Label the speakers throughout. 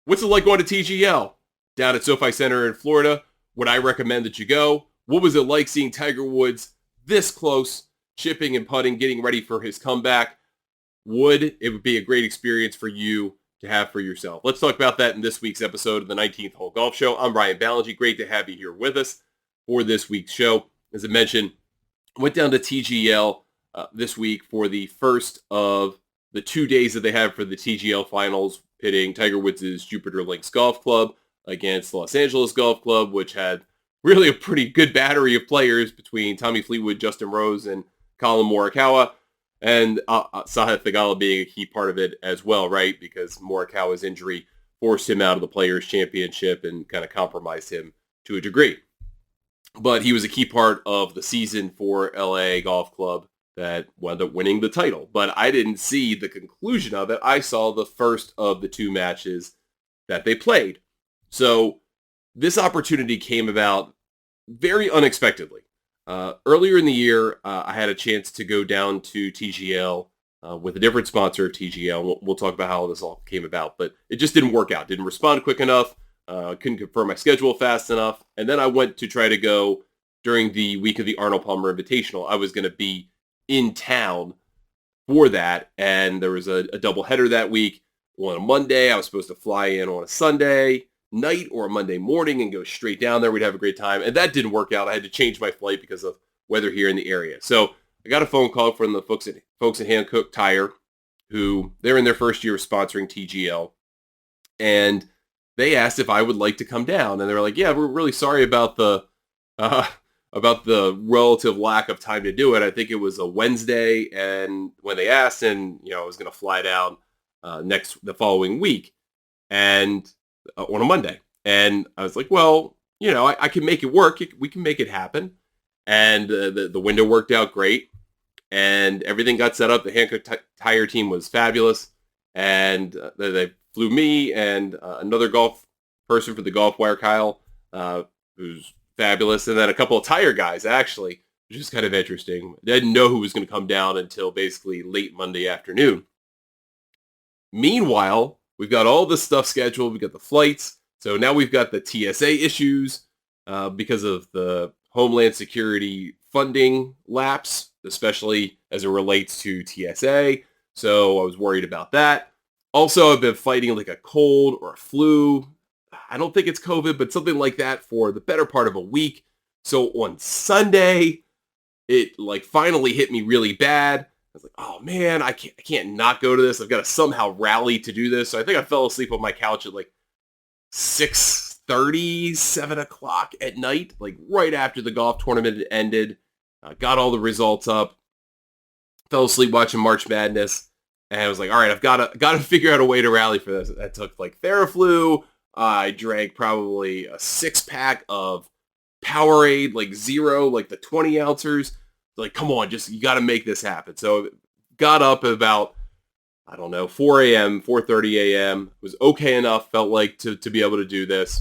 Speaker 1: What's it like going to TGL? Down at SoFi Center in Florida, would I recommend that you go? What was it like seeing Tiger Woods this close, chipping and putting, getting ready for his comeback? It would be a great experience for you to have for yourself. Let's talk about that in this week's episode of the 19th Hole Golf Show. I'm Ryan Ballingy. Great to have you here with us for this week's show. As I mentioned, went down to TGL this week for the first of the 2 days that they have for the TGL Finals, pitting Tiger Woods' Jupiter Links Golf Club against Los Angeles Golf Club, which had really a pretty good battery of players between Tommy Fleetwood, Justin Rose, and Colin Morikawa, and Sahith Theegala being a key part of it as well, right? Because Morikawa's injury forced him out of the Players' Championship and kind of compromised him to a degree. But he was a key part of the season for LA Golf Club that wound up winning the title. But I didn't see the conclusion of it. I saw the first of the two matches that they played. So this opportunity came about very unexpectedly. Earlier in the year, I had a chance to go down to TGL with a different sponsor of TGL. We'll talk about how this all came about, but it just didn't work out. Didn't respond quick enough. Couldn't confirm my schedule fast enough. And then I went to try to go during the week of the Arnold Palmer Invitational. I was going to be in town for that, and there was a doubleheader that week. On a Monday, I was supposed to fly in on a Sunday night or a Monday morning and go straight down there. We'd have a great time, and that didn't work out. I had to change my flight because of weather here in the area. So I got a phone call from the folks at Hankook Tire, who they're in their first year of sponsoring TGL, and they asked if I would like to come down, and they were like, "Yeah, we're really sorry about the relative lack of time to do it." I think it was a Wednesday, and when they asked, and I was going to fly down the following week, and on a Monday, and I was like, "Well, I can make it work. We can make it happen." And the window worked out great, and everything got set up. The Hankook Tire team was fabulous, and they flew me and another golf person for the Golf Wire, Kyle, who's fabulous, and then a couple of tire guys, actually, which is kind of interesting. They didn't know who was going to come down until basically late Monday afternoon. Meanwhile, we've got all this stuff scheduled. We've got the flights. So now we've got the TSA issues because of the Homeland Security funding lapse, especially as it relates to TSA. So I was worried about that. Also, I've been fighting like a cold or a flu. I don't think it's COVID, but something like that for the better part of a week. So on Sunday, it finally hit me really bad. I was like, oh man, I can't not go to this. I've got to somehow rally to do this. So I think I fell asleep on my couch at 6:30, 7 o'clock at night, right after the golf tournament had ended. Got all the results up. Fell asleep watching March Madness. And I was like, all right, I've got to figure out a way to rally for this. That took Theraflu. I drank probably a 6-pack of Powerade, zero, the 20 ounces. Come on, you got to make this happen. So got up at about, 4 a.m., 4:30 a.m. It was okay enough, felt like, to be able to do this.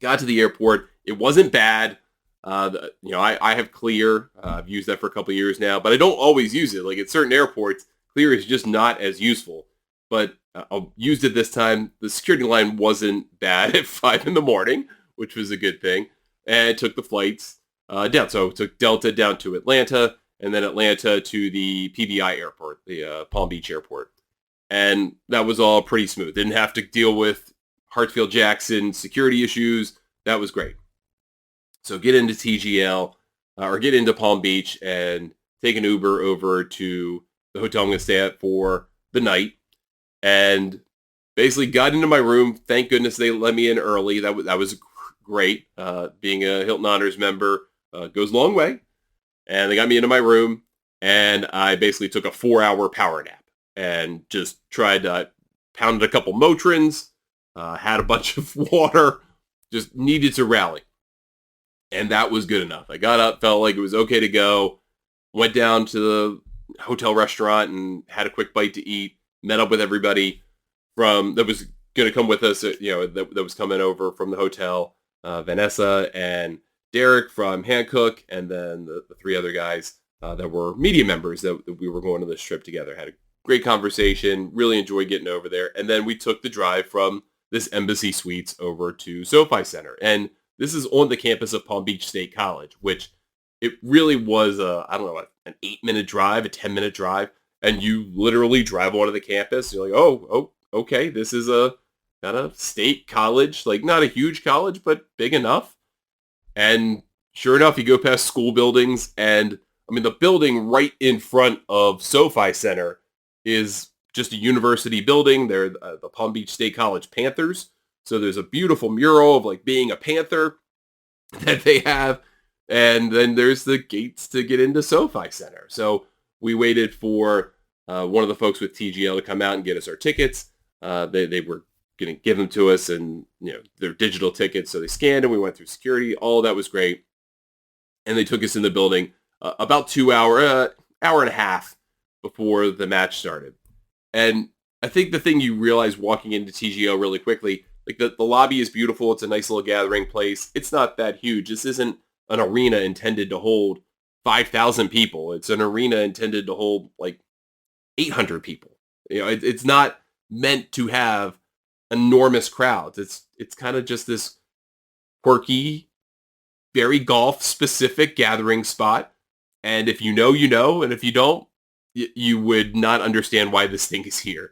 Speaker 1: Got to the airport. It wasn't bad. I have Clear. I've used that for a couple of years now, but I don't always use it. At certain airports, Clear is just not as useful. But I used it this time. The security line wasn't bad at 5 in the morning, which was a good thing. And I took the flights down. So I took Delta down to Atlanta, and then Atlanta to the PBI airport, the Palm Beach airport. And that was all pretty smooth. Didn't have to deal with Hartsfield-Jackson security issues. That was great. So get into TGL, or get into Palm Beach, and take an Uber over to the hotel I'm going to stay at for the night. And basically got into my room. Thank goodness they let me in early. That was great. Being a Hilton Honors member goes a long way. And they got me into my room, and I basically took a 4-hour power nap and just pounded a couple Motrins, had a bunch of water, just needed to rally. And that was good enough. I got up, felt like it was okay to go, went down to the hotel restaurant and had a quick bite to eat. Met up with everybody that was going to come with us, that was coming over from the hotel, Vanessa and Derek from Hankook, and then the 3 other guys that were media members that we were going on this trip together. Had a great conversation, really enjoyed getting over there. And then we took the drive from this Embassy Suites over to SoFi Center. And this is on the campus of Palm Beach State College, which it really was I don't know, an 8-minute drive, a 10-minute drive. And you literally drive onto the campus. You're like, oh, okay, this is a kind of state college, like not a huge college, but big enough. And sure enough, you go past school buildings, and I mean, the building right in front of SoFi Center is just a university building. They're the Palm Beach State College Panthers. So there's a beautiful mural of like being a Panther that they have. And then there's the gates to get into SoFi Center. So we waited for one of the folks with TGL to come out and get us our tickets. They were going to give them to us, and they're digital tickets. So they scanned and we went through security. All of that was great. And they took us in the building about 2 hour and a half before the match started. And I think the thing you realize walking into TGL really quickly, like the lobby is beautiful. It's a nice little gathering place. It's not that huge. This isn't an arena intended to hold 5,000 people. It's an arena intended to hold like 800 people. It's not meant to have enormous crowds. It's kind of just this quirky, very golf specific gathering spot. And if you know, you know, and if you don't, you would not understand why this thing is here.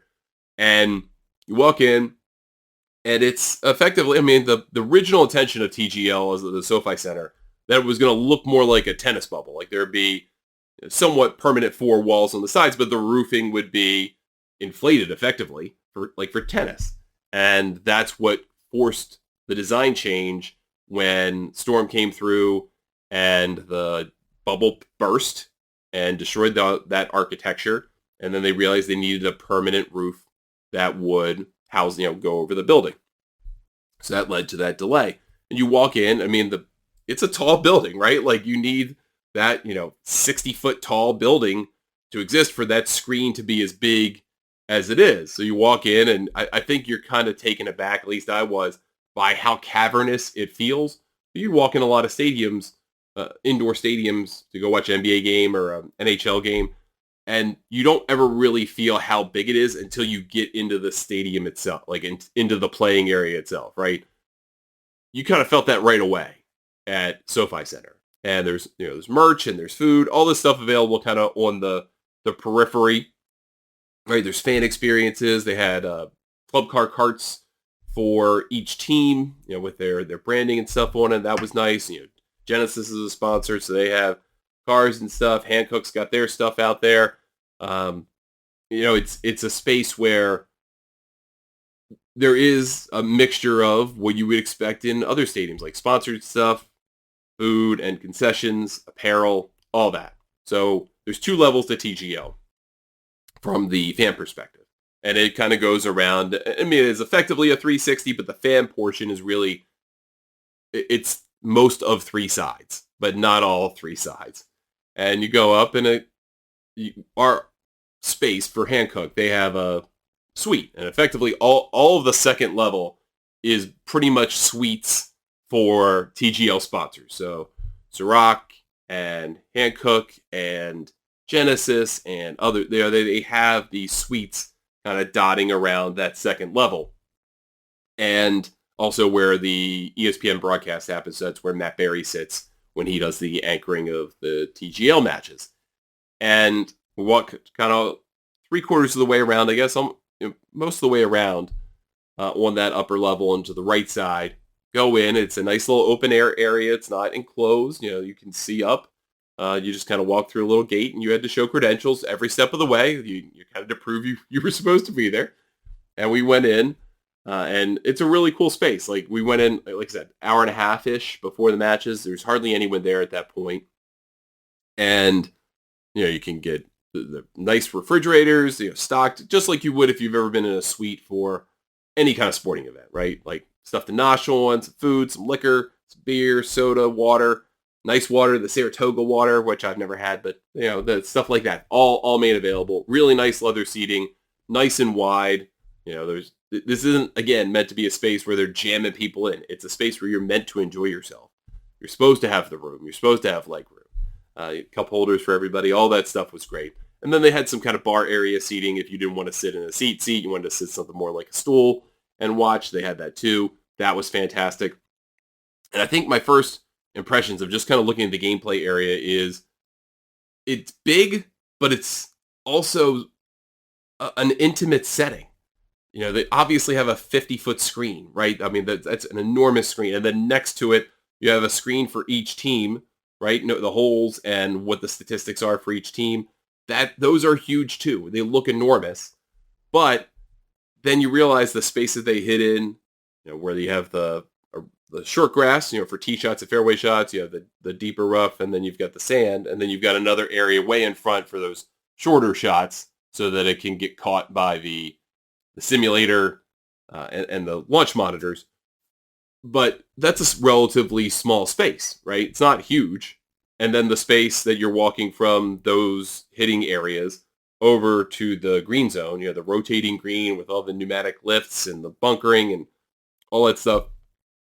Speaker 1: And you walk in, and it's effectively, I mean, the original intention of TGL as the SoFi Center, that it was going to look more like a tennis bubble. Like there'd be somewhat permanent 4 walls on the sides, but the roofing would be inflated effectively for tennis. And that's what forced the design change when Storm came through and the bubble burst and destroyed that architecture. And then they realized they needed a permanent roof that would house, go over the building. So that led to that delay. And you walk in, I mean, it's a tall building, right? Like you need that, 60-foot tall building to exist for that screen to be as big as it is. So you walk in, and I think you're kind of taken aback, at least I was, by how cavernous it feels. You walk in a lot of stadiums, indoor stadiums, to go watch an NBA game or an NHL game, and you don't ever really feel how big it is until you get into the stadium itself, like into the playing area itself, right? You kind of felt that right away at SoFi Center. And there's merch and there's food, all this stuff available kind of on the periphery, right? There's fan experiences. They had club car carts for each team, with their branding and stuff on it. That was nice. Genesis is a sponsor, so they have cars and stuff. Hankook's got their stuff out there. It's a space where there is a mixture of what you would expect in other stadiums, like sponsored stuff, food and concessions, apparel, all that. So there's 2 levels to TGL from the fan perspective. And it kind of goes around. I mean, it's effectively a 360, but the fan portion is really, it's most of 3 sides, but not all 3 sides. And you go up in our space for Hankook, they have a suite. And effectively all of the second level is pretty much suites for TGL sponsors. So Ciroc and Hankook and Genesis and other, they have these suites kind of dotting around that second level. And also where the ESPN broadcast happens, so that's where Matt Berry sits when he does the anchoring of the TGL matches. And we walk kind of 3/4 of the way around, I guess, most of the way around on that upper level and to the right side. Go in. It's a nice little open air area. It's not enclosed. You can see up. You just kind of walk through a little gate, and you had to show credentials every step of the way. You kind of to prove you were supposed to be there. And we went in, and it's a really cool space. Like we went in, like I said, hour and a half-ish before the matches. There's hardly anyone there at that point. And, you can get the nice refrigerators, stocked just like you would if you've ever been in a suite for any kind of sporting event, right? Like stuff to nosh on, some food, some liquor, some beer, soda, water, nice water, the Saratoga water, which I've never had, but the stuff like that, all made available. Really nice leather seating, nice and wide. This isn't, again, meant to be a space where they're jamming people in. It's a space where you're meant to enjoy yourself. You're supposed to have the room. You're supposed to have leg room, cup holders for everybody. All that stuff was great. And then they had some kind of bar area seating if you didn't want to sit in a seat. You wanted to sit something more like a stool. and watch, they had that too. That was fantastic. And I think my first impressions of just kind of looking at the gameplay area is it's big, but it's also an intimate setting. They obviously have a 50-foot screen, right? I mean, that's an enormous screen. And then next to it, you have a screen for each team, right? The holes and what the statistics are for each team. Those are huge too. They look enormous. But then you realize the space that they hit in, where you have the short grass, for tee shots and fairway shots, you have the deeper rough, and then you've got the sand, and then you've got another area way in front for those shorter shots so that it can get caught by the simulator and the launch monitors. But that's a relatively small space, right? It's not huge. And then the space that you're walking from those hitting areas over to the green zone, the rotating green with all the pneumatic lifts and the bunkering and all that stuff.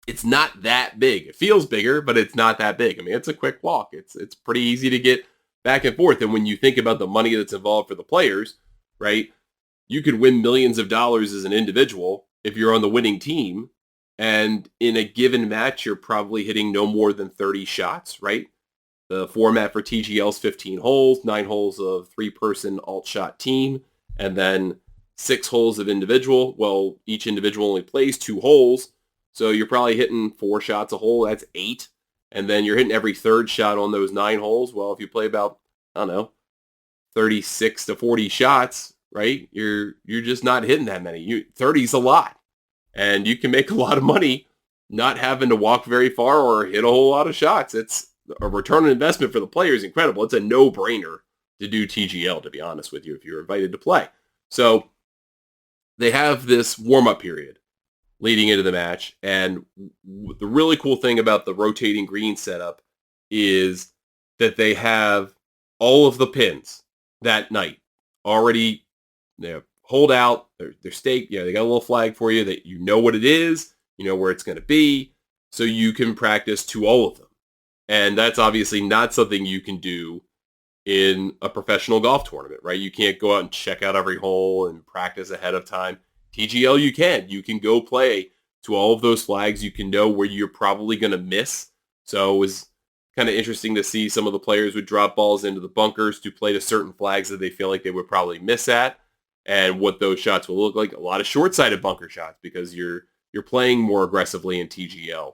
Speaker 1: It's not that big. It feels bigger, but it's not that big. I mean, it's a quick walk. It's pretty easy to get back and forth. And when you think about the money that's involved for the players, right, you could win millions of dollars as an individual if you're on the winning team. And in a given match, you're probably hitting no more than 30 shots, right? The format for TGL is 15 holes, 9 holes of 3-person alt shot team, and then 6 holes of individual. Well, each individual only plays 2 holes. So you're probably hitting 4 shots a hole. That's 8. And then you're hitting every third shot on those 9 holes. Well, if you play about, 36 to 40 shots, right? You're just not hitting that many. 30 is a lot. And you can make a lot of money not having to walk very far or hit a whole lot of shots. It's a return on investment for the player is incredible. It's a no-brainer to do TGL, to be honest with you, if you're invited to play. So they have this warm-up period leading into the match. And the really cool thing about the rotating green setup is that they have all of the pins that night already hold out. They're staked. They got a little flag for you that you know what it is, where it's going to be, so you can practice to all of them. And that's obviously not something you can do in a professional golf tournament, right? You can't go out and check out every hole and practice ahead of time. TGL, you can. You can go play to all of those flags. You can know where you're probably going to miss. So it was kind of interesting to see some of the players would drop balls into the bunkers to play to certain flags that they feel like they would probably miss at, and what those shots will look like. A lot of short-sided bunker shots because you're playing more aggressively in TGL.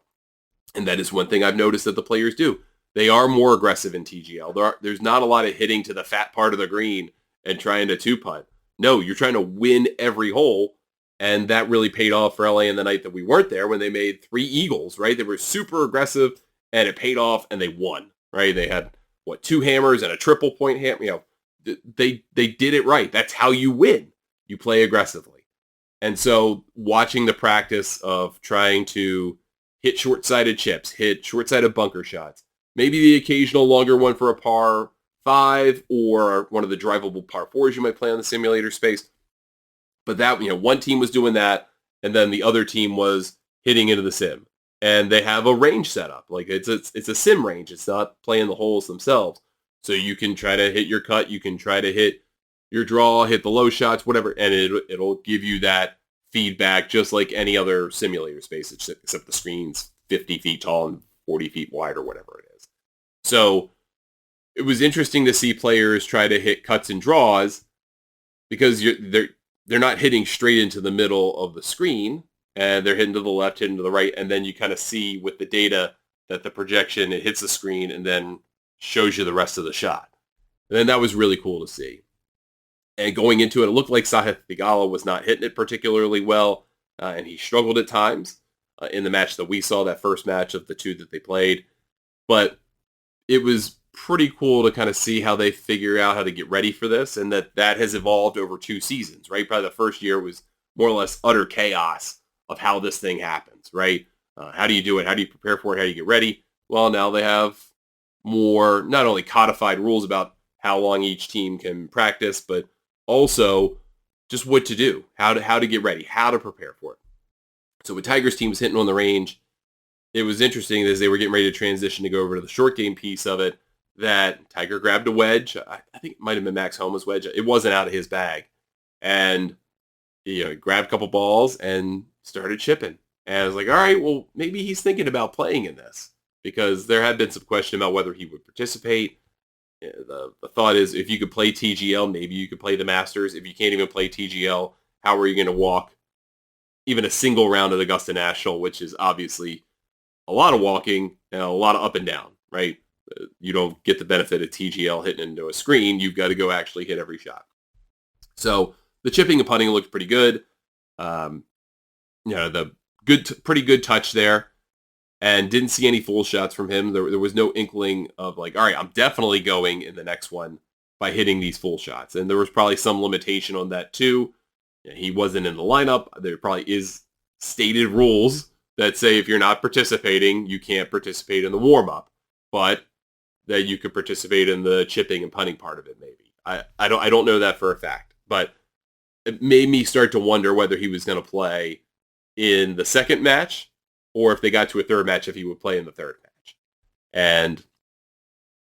Speaker 1: And that is one thing I've noticed that the players do. They are more aggressive in TGL. There's not a lot of hitting to the fat part of the green and trying to two-putt. No, you're trying to win every hole. And that really paid off for LA in the night that we weren't there when they made 3 eagles, right? They were super aggressive and it paid off and they won, right? They had, 2 hammers and a triple point hammer. They did it right. That's how you win. You play aggressively. And so watching the practice of trying to hit short-sided chips, hit short-sided bunker shots, maybe the occasional longer one for a par 5 or one of the drivable par 4s you might play on the simulator space. But that, one team was doing that, and then the other team was hitting into the sim. And they have a range set up. Like it's a sim range. It's not playing the holes themselves. So you can try to hit your cut. You can try to hit your draw, hit the low shots, whatever. And it'll give you that feedback just like any other simulator space, except the screen's 50 feet tall and 40 feet wide or whatever it is. So it was interesting to see players try to hit cuts and draws because they're not hitting straight into the middle of the screen, and they're hitting to the left, hitting to the right, and then you kind of see with the data that the projection, it hits the screen and then shows you the rest of the shot. And then that was really cool to see. And going into it, it looked like Sahith Theegala was not hitting it particularly well, and he struggled at times in the match that we saw, that first match of the 2 that they played. But it was pretty cool to kind of see how they figure out how to get ready for this, and that has evolved over 2 seasons, right? Probably the first year was more or less utter chaos of how this thing happens, right? How do you do it? How do you prepare for it? How do you get ready? Well, now they have more, not only codified rules about how long each team can practice, but also just what to do, how to get ready, how to prepare for it. So with Tiger's team was hitting on the range, it was interesting as they were getting ready to transition to go over to the short game piece of it, that Tiger grabbed a wedge. I think it might have been Max Homa's wedge. It wasn't out of his bag. And he grabbed a couple balls and started chipping. And I was like, all right, well, maybe he's thinking about playing in this because there had been some question about whether he would participate. The thought is if you could play TGL, maybe you could play the Masters. If you can't even play TGL, how are you going to walk even a single round at Augusta National, which is obviously a lot of walking and a lot of up and down, right? You don't get the benefit of TGL hitting into a screen. You've got to go actually hit every shot. So the chipping and putting looked pretty good. The pretty good touch there, and didn't see any full shots from him. There was no inkling of like, all right, I'm definitely going in the next one by hitting these full shots. And there was probably some limitation on that too. He wasn't in the lineup. There probably is stated rules that say if you're not participating, you can't participate in the warm-up, but that you could participate in the chipping and putting part of it maybe. I don't know that for a fact, but it made me start to wonder whether he was going to play in the second match or if they got to a third match, if he would play in the third match. And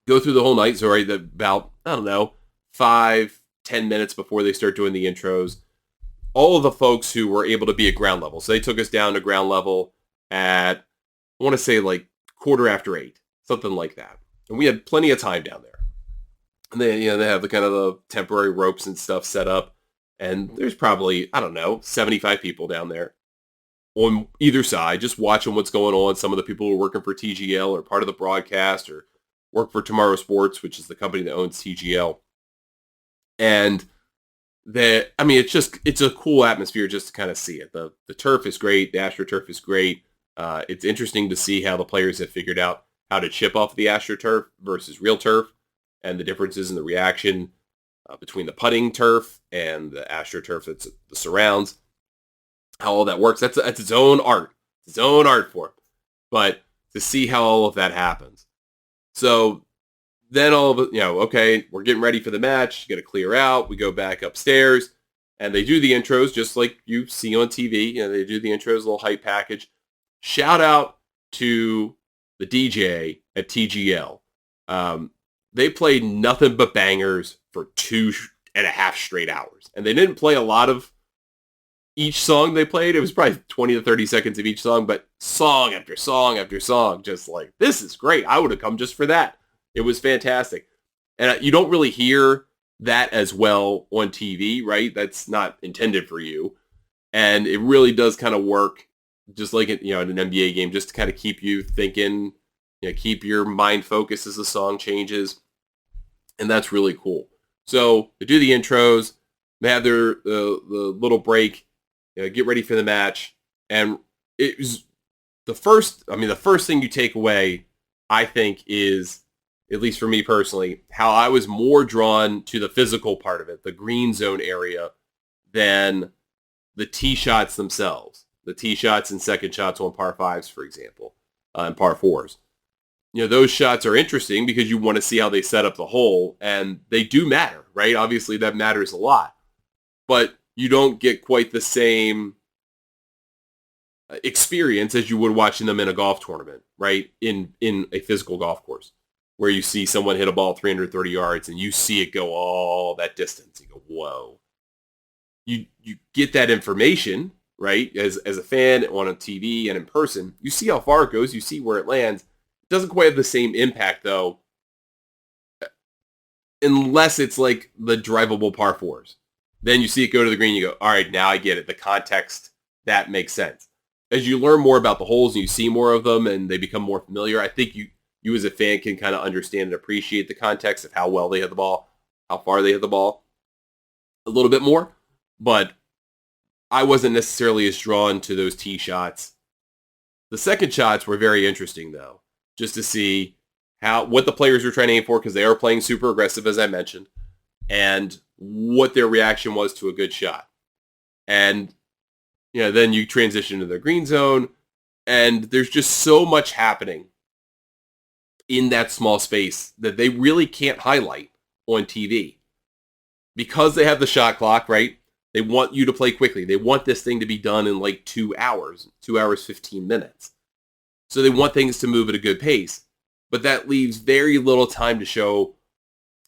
Speaker 1: go through the whole night. So right about, 5-10 minutes before they start doing the intros, all of the folks who were able to be at ground level. So they took us down to ground level at, I want to say like 8:15, something like that. And we had plenty of time down there. And they have the kind of the temporary ropes and stuff set up. And there's probably, 75 people down there on either side, just watching what's going on. Some of the people who are working for TGL or part of the broadcast or work for Tomorrow Sports, which is the company that owns TGL. And it's a cool atmosphere just to kind of see it. The turf is great. The AstroTurf is great. It's interesting to see how the players have figured out how to chip off the AstroTurf versus real turf and the differences in the reaction between the putting turf and the AstroTurf that's the surrounds. How all that works. That's its own art. It's its own art form. But to see how all of that happens. So then all of it, okay, we're getting ready for the match. You got to clear out. We go back upstairs, and they do the intros just like you see on TV. They do the intros, a little hype package. Shout out to the DJ at TGL. They played nothing but bangers for 2.5 straight hours, and they didn't play a lot of each song they played. It was probably 20 to 30 seconds of each song, but song after song after song, just like, this is great. I would have come just for that. It was fantastic. And you don't really hear that as well on TV, right? That's not intended for you. And it really does kind of work just like in an NBA game, just to kind of keep you thinking, keep your mind focused as the song changes. And that's really cool. So they do the intros, they have their the little break, get ready for the match. And it was the first thing you take away, I think, is, at least for me personally, how I was more drawn to the physical part of it, the green zone area, than the tee shots themselves. The tee shots and second shots on par fives, for example, and par fours. Those shots are interesting because you want to see how they set up the hole, and they do matter, right? Obviously, that matters a lot. But you don't get quite the same experience as you would watching them in a golf tournament, right? In a physical golf course, where you see someone hit a ball 330 yards and you see it go all that distance. You go, whoa. You get that information, right? As a fan on a TV and in person, you see how far it goes. You see where it lands. It doesn't quite have the same impact, though, unless it's like the drivable par fours. Then you see it go to the green, you go, all right, now I get it. The context, that makes sense. As you learn more about the holes and you see more of them and they become more familiar, I think you as a fan can kind of understand and appreciate the context of how well they hit the ball, how far they hit the ball a little bit more. But I wasn't necessarily as drawn to those tee shots. The second shots were very interesting, though, just to see what the players were trying to aim for, because they are playing super aggressive, as I mentioned, and what their reaction was to a good shot. And then you transition to the green zone, and there's just so much happening in that small space that they really can't highlight on TV. Because they have the shot clock, right? They want you to play quickly. They want this thing to be done in like 2 hours, 2 hours, 15 minutes. So they want things to move at a good pace. But that leaves very little time to show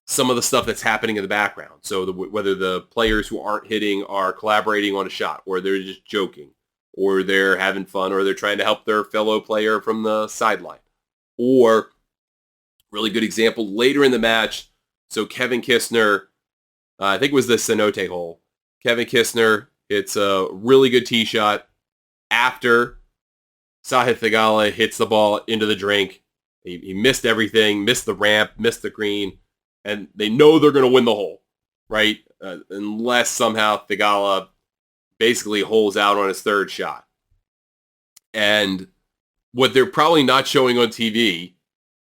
Speaker 1: some of the stuff that's happening in the background. So whether the players who aren't hitting are collaborating on a shot or they're just joking. or they're having fun, or they're trying to help their fellow player from the sideline. Or, really good example, later in the match, so Kevin Kistner, I think it was the cenote hole. Kevin Kistner hits a really good tee shot after Sahith Theegala hits the ball into the drink. He missed everything, missed the ramp, missed the green, and they know they're going to win the hole, right? Unless somehow Theegala basically holes out on his third shot. And what they're probably not showing on TV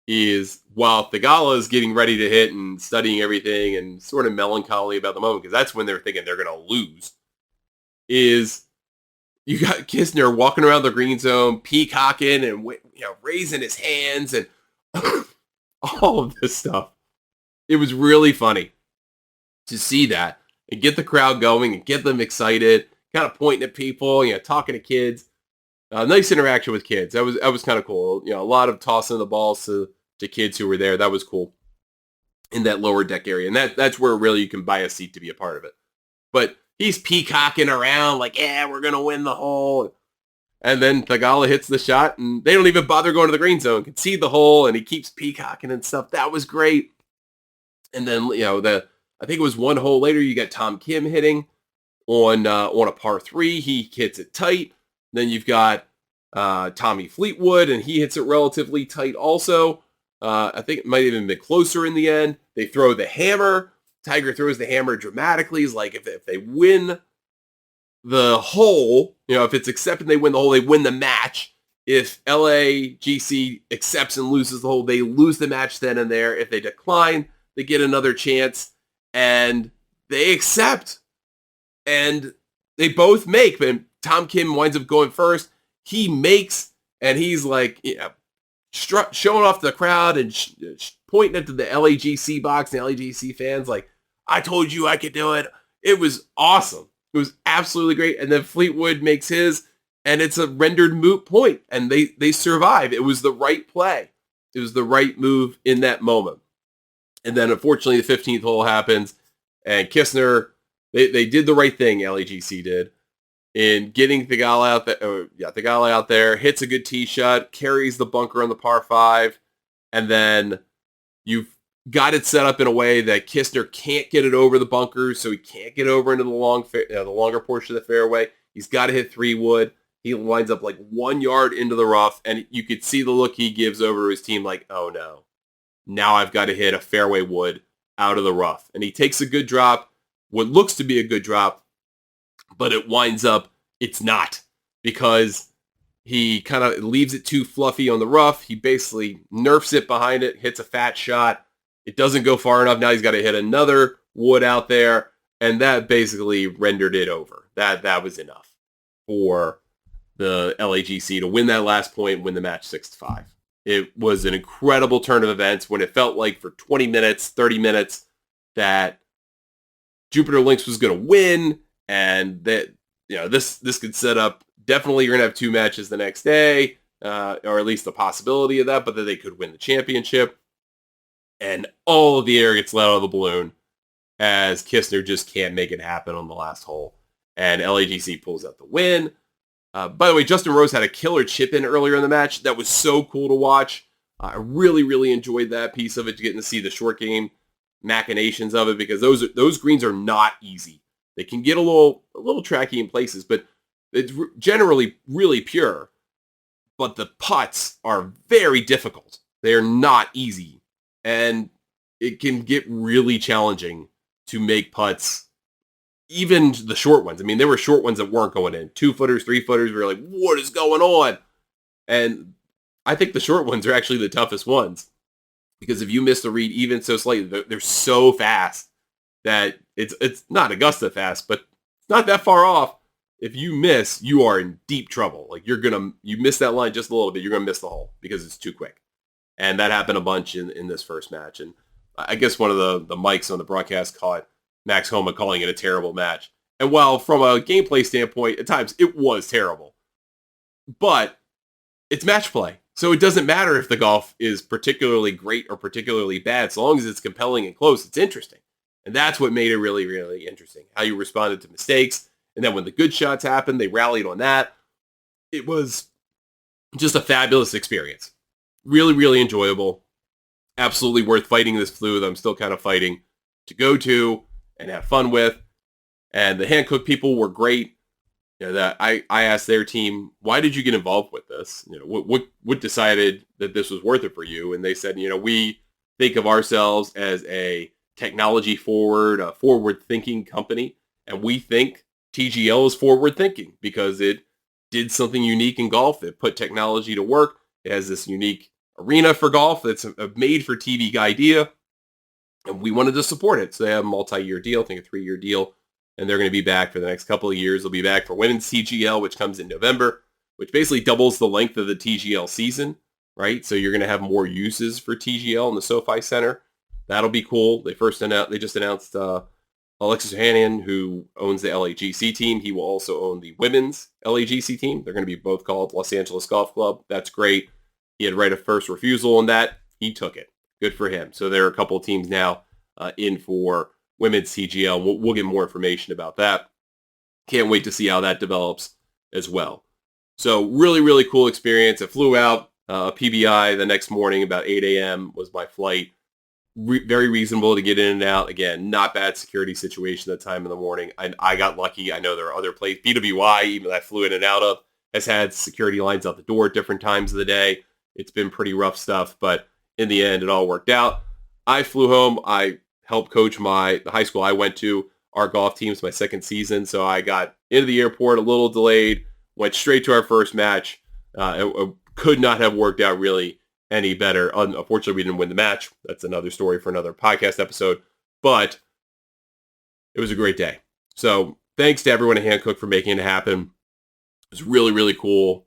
Speaker 1: is while Theegala is getting ready to hit and studying everything and sort of melancholy about the moment, because that's when they're thinking they're going to lose, is you got Kistner walking around the green zone, peacocking and raising his hands and all of this stuff. It was really funny to see that and get the crowd going and get them excited, kind of pointing at people, talking to kids. Nice interaction with kids. That was kind of cool. A lot of tossing the balls to kids who were there. That was cool in that lower deck area. And that's where really you can buy a seat to be a part of it. But he's peacocking around like, yeah, we're going to win the hole. And then Theegala hits the shot, and they don't even bother going to the green zone. Can see the hole, and he keeps peacocking and stuff. That was great. And then, I think it was one hole later, you got Tom Kim hitting on a par 3. He hits it tight. Then you've got Tommy Fleetwood, and he hits it relatively tight also. I think it might have even been closer in the end. They throw the hammer. Tiger throws the hammer dramatically. He's like, if they win the hole, if it's accepted they win the hole, they win the match. If LAGC accepts and loses the hole, they lose the match then and there. If they decline, they get another chance. And they accept. And they both make. But Tom Kim winds up going first. He makes, and he's like, showing off to the crowd and pointing it to the LAGC box and LAGC fans like, I told you I could do it. It was awesome. It was absolutely great. And then Fleetwood makes his, and it's a rendered moot point, and they survive. It was the right play. It was the right move in that moment. And then unfortunately the 15th hole happens, and Kistner, they did the right thing, LAGC did, in getting Theegala out there, hits a good tee shot, carries the bunker on the par 5, and then you've got it set up in a way that Kistner can't get it over the bunker, so he can't get over into the longer portion of the fairway. He's got to hit 3-wood. He winds up like 1 yard into the rough, and you could see the look he gives over to his team like, oh no, now I've got to hit a fairway wood out of the rough. And he takes a good drop, what looks to be a good drop, but it winds up, it's not, because he kind of leaves it too fluffy on the rough. He basically nerfs it behind it, hits a fat shot. It doesn't go far enough. Now he's got to hit another wood out there, and that basically rendered it over. That was enough for the LAGC to win that last point, win the match 6-5. It was an incredible turn of events when it felt like for 20 minutes, 30 minutes, that Jupiter Lynx was going to win, and that this could set up. Definitely, you're going to have 2 matches the next day, or at least the possibility of that, but that they could win the championship. And all of the air gets let out of the balloon as Kistner just can't make it happen on the last hole. And LAGC pulls out the win. By the way, Justin Rose had a killer chip in earlier in the match. That was so cool to watch. I really, really enjoyed that piece of it, getting to see the short game machinations of it, because those greens are not easy. They can get a little tracky in places, but it's generally really pure. But the putts are very difficult. They are not easy. And it can get really challenging to make putts, even the short ones. I mean, there were short ones that weren't going in. 2-footers, 3-footers, we were like, what is going on? And I think the short ones are actually the toughest ones. Because if you miss the read even so slightly, they're so fast that it's not Augusta fast, but it's not that far off. If you miss, you are in deep trouble. Like you miss that line just a little bit, you're going to miss the hole because it's too quick. And that happened a bunch in this first match. And I guess one of the mics on the broadcast caught Max Homa calling it a terrible match. And while from a gameplay standpoint, at times it was terrible. But it's match play. So it doesn't matter if the golf is particularly great or particularly bad. So long as it's compelling and close, it's interesting. And that's what made it really, really interesting. How you responded to mistakes. And then when the good shots happened, they rallied on that. it was just a fabulous experience. Really, really enjoyable. Absolutely worth fighting this flu that I'm still kind of fighting to go to and have fun with. And the Hankook people were great. That I asked their team, why did you get involved with this? What decided that this was worth it for you? And they said, we think of ourselves as a technology forward thinking company. And we think TGL is forward thinking because it did something unique in golf. It put technology to work. It has this unique arena for golf that's a made for TV idea. And we wanted to support it. So they have a multi-year deal, I think a 3-year deal. And they're going to be back for the next couple of years. They'll be back for women's TGL, which comes in November, which basically doubles the length of the TGL season, right? So you're going to have more uses for TGL in the SoFi Center. That'll be cool. They just announced Alexis Ohanian, who owns the LAGC team. He will also own the women's LAGC team. They're going to be both called Los Angeles Golf Club. That's great. He had right of first refusal on that. He took it. Good for him. So there are a couple of teams now in for women's TGL. We'll get more information about that. Can't wait to see how that develops as well. So really, really cool experience. I flew out PBI the next morning about 8 a.m. was my flight. Very reasonable to get in and out. Again, not bad security situation that time in the morning. I got lucky. I know there are other places. BWI, even that I flew in and out of, has had security lines out the door at different times of the day. It's been pretty rough stuff, but in the end, it all worked out. I flew home. I helped coach the high school I went to, our golf teams, my second season. So I got into the airport a little delayed, went straight to our first match. It could not have worked out really any better. Unfortunately, we didn't win the match. That's another story for another podcast episode. But it was a great day. So thanks to everyone at Hankook for making it happen. It was really, really cool.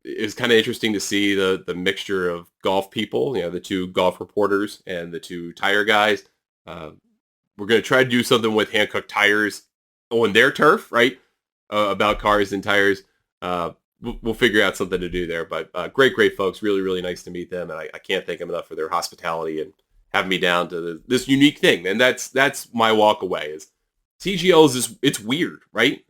Speaker 1: It was kind of interesting to see the mixture of golf people, the two golf reporters and the two tire guys. We're going to try to do something with Hankook tires on their turf, right? About cars and tires. We'll figure out something to do there. But great folks. Really, really nice to meet them. And I can't thank them enough for their hospitality and having me down to this unique thing. And that's my walk away is TGL it's weird, right?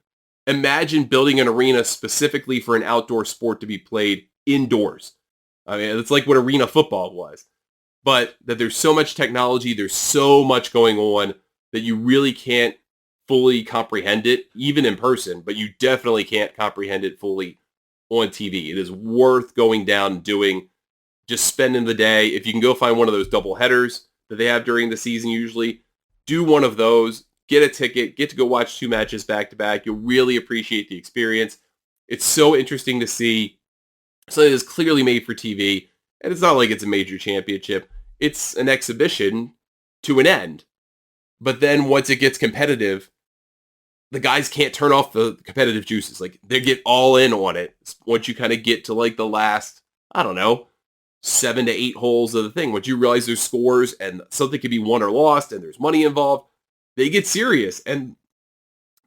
Speaker 1: Imagine building an arena specifically for an outdoor sport to be played indoors. I mean, it's like what arena football was. But that there's so much technology, there's so much going on that you really can't fully comprehend it, even in person, but you definitely can't comprehend it fully on TV. It is worth going down and doing, just spending the day. If you can go find one of those double headers that they have during the season usually, do one of those. Get a ticket, get to go watch 2 matches back to back. You'll really appreciate the experience. It's so interesting to see something that's clearly made for TV. And it's not like it's a major championship. It's an exhibition to an end. But then once it gets competitive, the guys can't turn off the competitive juices. Like they get all in on it. Once you kind of get to like the last, 7 to 8 holes of the thing. Once you realize there's scores and something can be won or lost and there's money involved, they get serious. And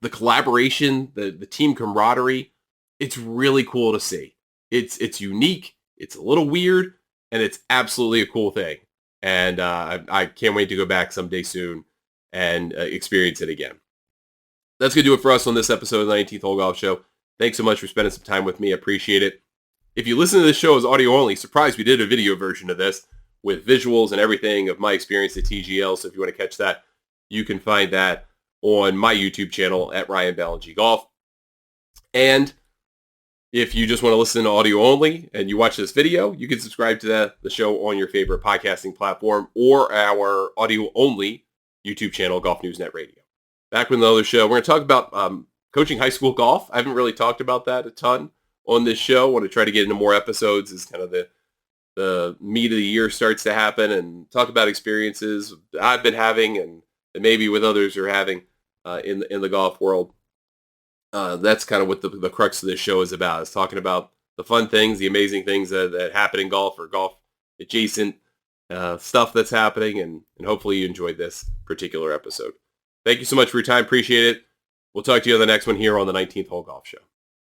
Speaker 1: the collaboration, the team camaraderie, it's really cool to see. It's unique. It's a little weird, and it's absolutely a cool thing. And I can't wait to go back someday soon and experience it again. That's going to do it for us on this episode of the 19th Hole Golf Show. Thanks so much for spending some time with me. I appreciate it. If you listen to this show as audio only, surprised we did a video version of this with visuals and everything of my experience at TGL. So if you want to catch that, you can find that on my YouTube channel at Ryan Ballingy Golf. And if you just want to listen to audio only and you watch this video, you can subscribe to the show on your favorite podcasting platform or our audio only YouTube channel, Golf News Net Radio. Back with another show. We're going to talk about coaching high school golf. I haven't really talked about that a ton on this show. I want to try to get into more episodes as kind of the meat of the year starts to happen and talk about experiences I've been having and maybe with others are having in the golf world. That's kind of what the crux of this show is about, is talking about the fun things, the amazing things that happen in golf or golf adjacent stuff that's happening. And hopefully you enjoyed this particular episode. Thank you so much for your time. Appreciate it. We'll talk to you on the next one here on the 19th Hole Golf Show.